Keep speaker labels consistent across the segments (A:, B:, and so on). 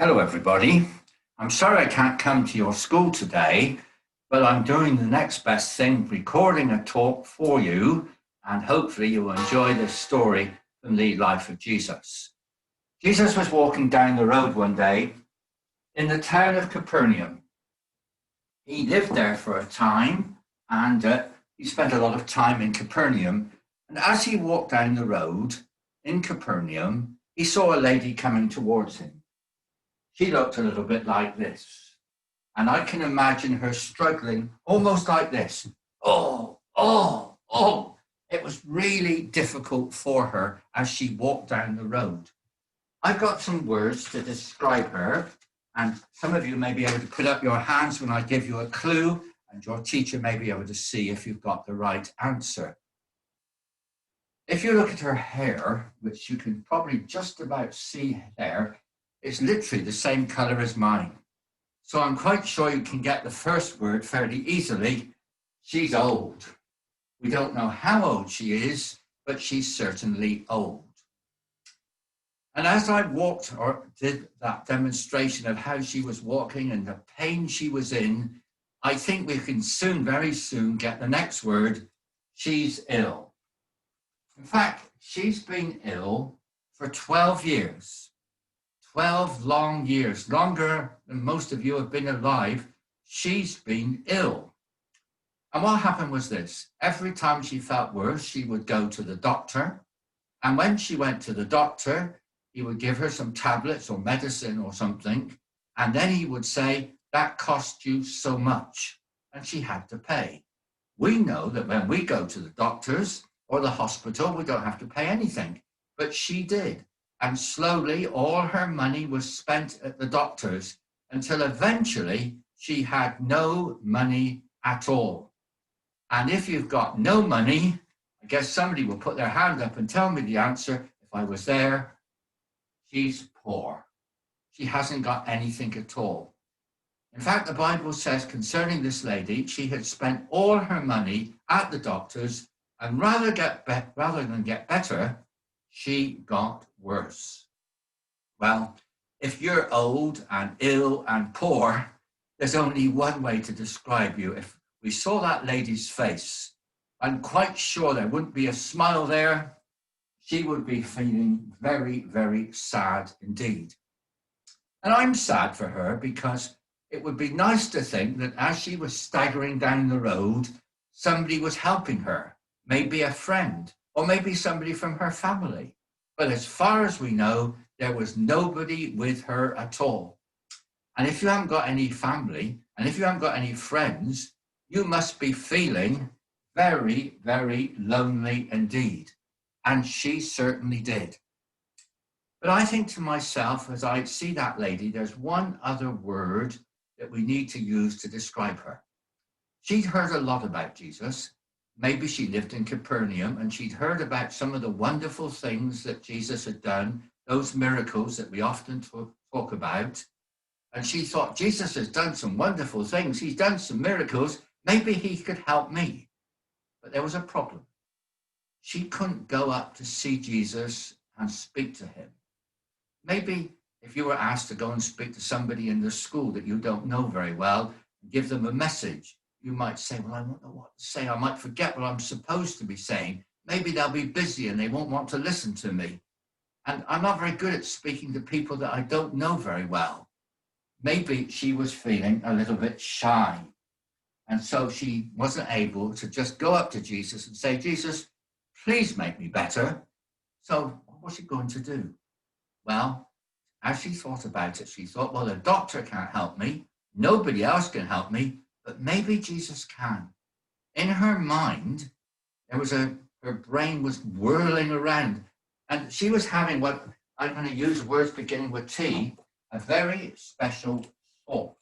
A: Hello, everybody. I'm sorry I can't come to your school today, but I'm doing the next best thing, recording a talk for you, and hopefully you will enjoy this story from the life of Jesus. Jesus was walking down the road one day in the town of Capernaum. He lived there for a time, and he spent a lot of time in Capernaum. And as he walked down the road in Capernaum, he saw a lady coming towards him. She looked a little bit like this. And I can imagine her struggling almost like this. Oh. It was really difficult for her as she walked down the road. I've got some words to describe her, and some of you may be able to put up your hands when I give you a clue, and your teacher may be able to see if you've got the right answer. If you look at her hair, which you can probably just about see there, it's literally the same color as mine. So I'm quite sure you can get the first word fairly easily. She's old. We don't know how old she is, but she's certainly old. And as I walked or did that demonstration of how she was walking and the pain she was in, I think we can very soon get the next word. She's ill. In fact, she's been ill for 12 years. 12 long years, longer than most of you have been alive. She's been ill. And what happened was this. Every time she felt worse, she would go to the doctor. And when she went to the doctor, he would give her some tablets or medicine or something. And then he would say, that cost you so much. And she had to pay. We know that when we go to the doctors or the hospital, we don't have to pay anything. But she did. And slowly all her money was spent at the doctors until eventually she had no money at all. And if you've got no money, I guess somebody will put their hand up and tell me the answer. If I was there, she's poor. She hasn't got anything at all. In fact, the Bible says concerning this lady, she had spent all her money at the doctors, and rather than get better, she got worse. Well, if you're old and ill and poor, there's only one way to describe you. If we saw that lady's face, I'm quite sure there wouldn't be a smile there. She would be feeling very, very sad indeed. And I'm sad for her because it would be nice to think that as she was staggering down the road, somebody was helping her, maybe a friend, or maybe somebody from her family. But as far as we know, there was nobody with her at all. And if you haven't got any family, and if you haven't got any friends, you must be feeling very, very lonely indeed. And she certainly did. But I think to myself, as I see that lady, there's one other word that we need to use to describe her. She'd heard a lot about Jesus. Maybe she lived in Capernaum and she'd heard about some of the wonderful things that Jesus had done, those miracles that we often talk about. And she thought, Jesus has done some wonderful things. He's done some miracles. Maybe he could help me. But there was a problem. She couldn't go up to see Jesus and speak to him. Maybe if you were asked to go and speak to somebody in the school that you don't know very well, and give them a message, you might say, well, I don't know what to say. I might forget what I'm supposed to be saying. Maybe they'll be busy and they won't want to listen to me. And I'm not very good at speaking to people that I don't know very well. Maybe she was feeling a little bit shy. And so she wasn't able to just go up to Jesus and say, Jesus, please make me better. So what was she going to do? Well, as she thought about it, she thought, well, the doctor can't help me. Nobody else can help me. But maybe Jesus can. In her mind, her brain was whirling around. And she was having what I'm going to use words beginning with T, a very special thought.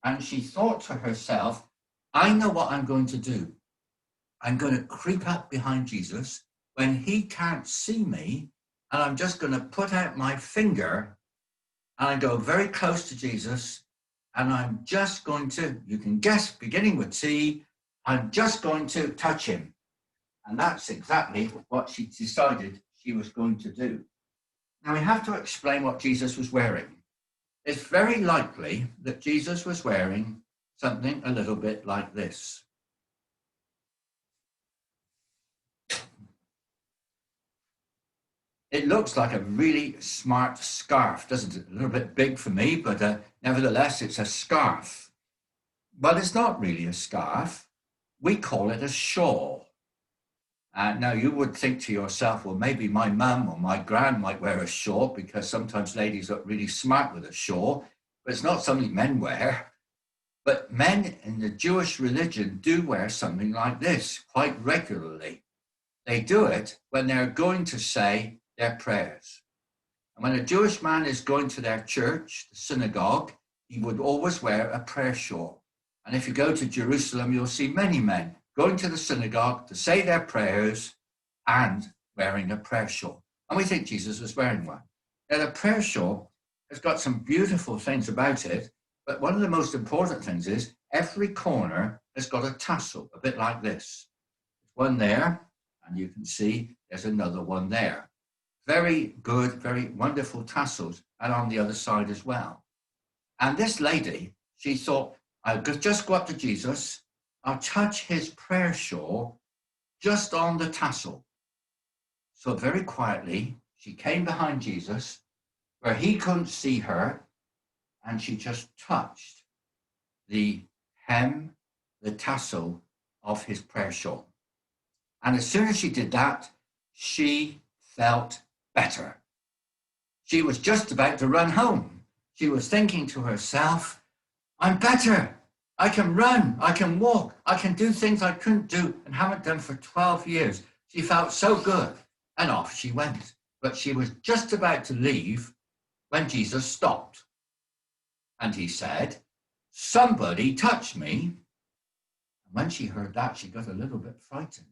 A: And she thought to herself, I know what I'm going to do. I'm going to creep up behind Jesus when he can't see me, and I'm just going to put out my finger and I go very close to Jesus. And I'm just going to, you can guess, beginning with T, I'm just going to touch him. And that's exactly what she decided she was going to do. Now we have to explain what Jesus was wearing. it's very likely that Jesus was wearing something a little bit like this. It looks like a really smart scarf, doesn't it? A little bit big for me, but nevertheless, it's a scarf. But it's not really a scarf. We call it a shawl. Now, you would think to yourself, well, maybe my mum or my gran might wear a shawl because sometimes ladies look really smart with a shawl, but it's not something men wear. But men in the Jewish religion do wear something like this quite regularly. They do it when they're going to say their prayers. And when a Jewish man is going to their church, the synagogue, he would always wear a prayer shawl. And if you go to Jerusalem, you'll see many men going to the synagogue to say their prayers and wearing a prayer shawl. And we think Jesus was wearing one. Now, the prayer shawl has got some beautiful things about it, but one of the most important things is every corner has got a tassel, a bit like this. There's one there, and you can see there's another one there. Very good, very wonderful tassels, and on the other side as well. And this lady, she thought, I'll just go up to Jesus, I'll touch his prayer shawl just on the tassel. So very quietly, she came behind Jesus where he couldn't see her, and she just touched the hem, the tassel of his prayer shawl. And as soon as she did that, she felt better. She was just about to run home. She was thinking to herself, I'm better. I can run, I can walk, I can do things I couldn't do and haven't done for 12 years. She felt so good, and off she went. But she was just about to leave when Jesus stopped. And he said, somebody touched me. And when she heard that, she got a little bit frightened.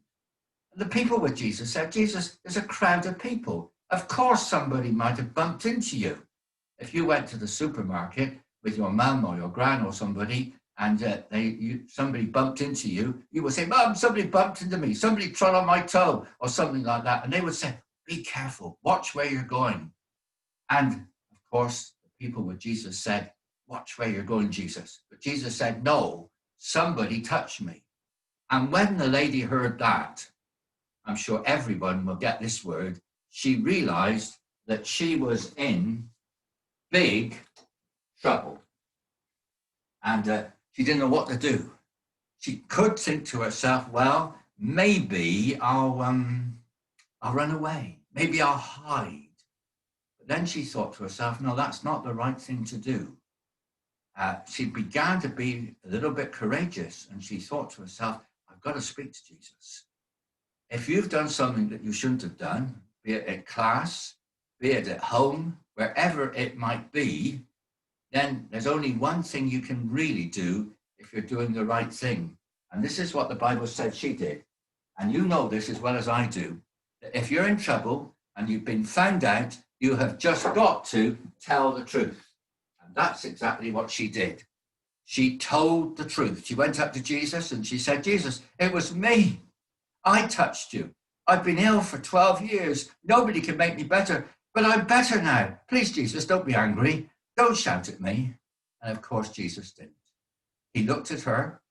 A: And the people with Jesus said, Jesus, there's a crowd of people. Of course somebody might have bumped into you. If you went to the supermarket with your mum or your gran or somebody, and somebody bumped into you, you would say, Mum, somebody bumped into me, somebody trod on my toe, or something like that. And they would say, be careful, watch where you're going. And of course, the people with Jesus said, watch where you're going, Jesus. But Jesus said, no, somebody touched me. And when the lady heard that, I'm sure everyone will get this word, she realized that she was in big trouble. And she didn't know what to do. She could think to herself, well, maybe I'll run away. Maybe I'll hide. But then she thought to herself, no, that's not the right thing to do. She began to be a little bit courageous, and she thought to herself, I've got to speak to Jesus. If you've done something that you shouldn't have done, be it at class, be it at home, wherever it might be, then there's only one thing you can really do if you're doing the right thing. And this is what the Bible said she did. And you know this as well as I do, that if you're in trouble and you've been found out, you have just got to tell the truth. And that's exactly what she did. She told the truth. She went up to Jesus and she said, Jesus, it was me. I touched you. I've been ill for 12 years. Nobody can make me better, but I'm better now. Please, Jesus, don't be angry. Don't shout at me. And of course, Jesus didn't. He looked at her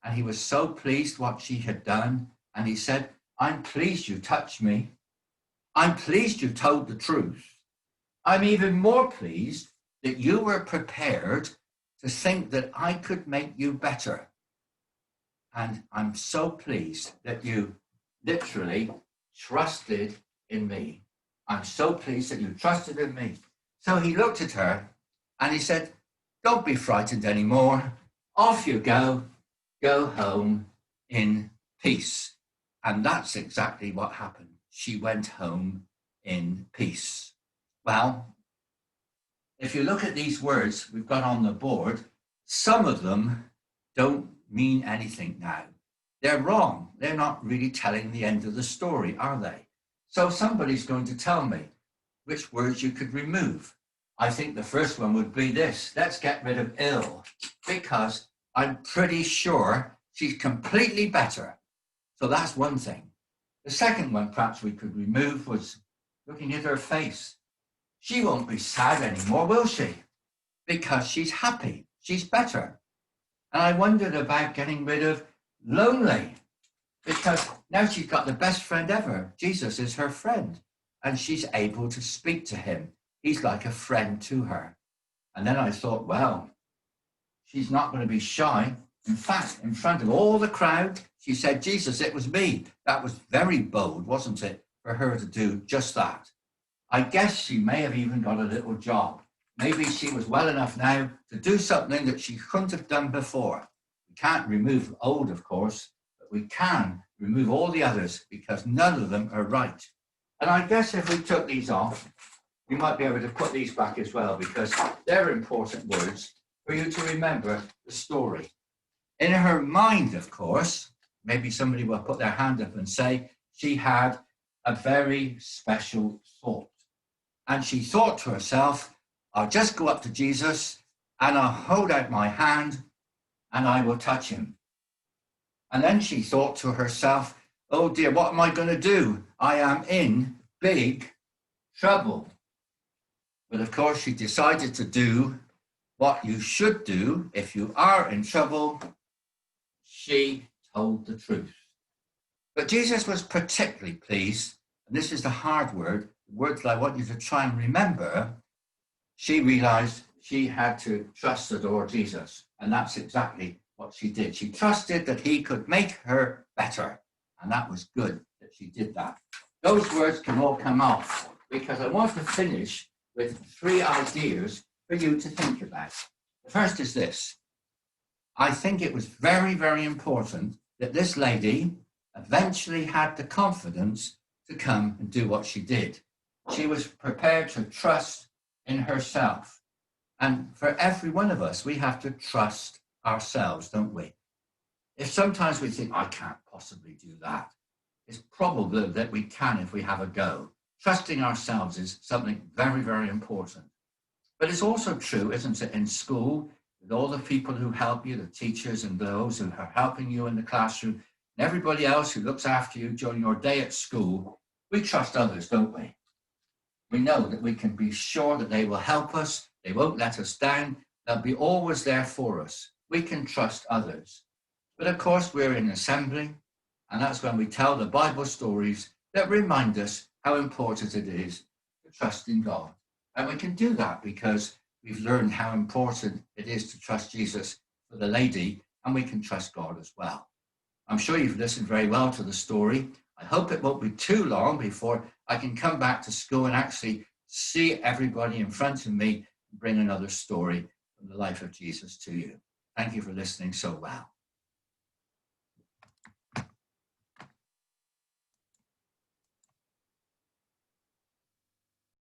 A: and he was so pleased what she had done. And he said, I'm pleased you touched me. I'm pleased you told the truth. I'm even more pleased that you were prepared to think that I could make you better. And I'm so pleased that you literally trusted in me. I'm so pleased that you trusted in me. So he looked at her and he said, don't be frightened anymore. Off you go. Go home in peace. And that's exactly what happened. She went home in peace. Well, if you look at these words we've got on the board, some of them don't mean anything now. They're wrong. They're not really telling the end of the story, are they? So somebody's going to tell me which words you could remove. I think the first one would be this. Let's get rid of ill, because I'm pretty sure she's completely better. So that's one thing. The second one perhaps we could remove was looking at her face. She won't be sad anymore, will she? because she's happy. She's better. And I wondered about getting rid of lonely, because now she's got the best friend ever. Jesus is her friend, and she's able to speak to him. He's like a friend to her. And then I thought, well, she's not going to be shy. In fact, in front of all the crowd, she said, Jesus, it was me. That was very bold, wasn't it, for her to do just that? I guess she may have even got a little job. Maybe she was well enough now to do something that she couldn't have done before. We can't remove old, of course, but we can remove all the others because none of them are right. And I guess if we took these off, we might be able to put these back as well, because they're important words for you to remember the story. In her mind, of course, maybe somebody will put their hand up and say she had a very special thought. And she thought to herself, I'll just go up to Jesus and I'll hold out my hand and I will touch him. And then she thought to herself, oh dear, what am I going to do? I am in big trouble. But of course, she decided to do what you should do if you are in trouble. She told the truth. But Jesus was particularly pleased, and this is the hard word, the word that I want you to try and remember. She realized she had to trust the Lord Jesus, and that's exactly what she did. She trusted that he could make her better, and that was good that she did that. Those words can all come off, because I want to finish with 3 ideas for you to think about. The first is this. I think it was very, very important that this lady eventually had the confidence to come and do what she did. She was prepared to trust in herself. And for every one of us, we have to trust ourselves, don't we? If sometimes we think, I can't possibly do that, it's probable that we can if we have a go. Trusting ourselves is something very, very important. But it's also true, isn't it, in school, with all the people who help you, the teachers and those who are helping you in the classroom, and everybody else who looks after you during your day at school, we trust others, don't we? We know that we can be sure that they will help us, they won't let us down, they'll be always there for us. We can trust others. But of course, we're in assembly, and that's when we tell the Bible stories that remind us how important it is to trust in God. And we can do that because we've learned how important it is to trust Jesus for the lady, and we can trust God as well. I'm sure you've listened very well to the story. I hope it won't be too long before I can come back to school and actually see everybody in front of me and bring another story from the life of Jesus to you. Thank you for listening so well.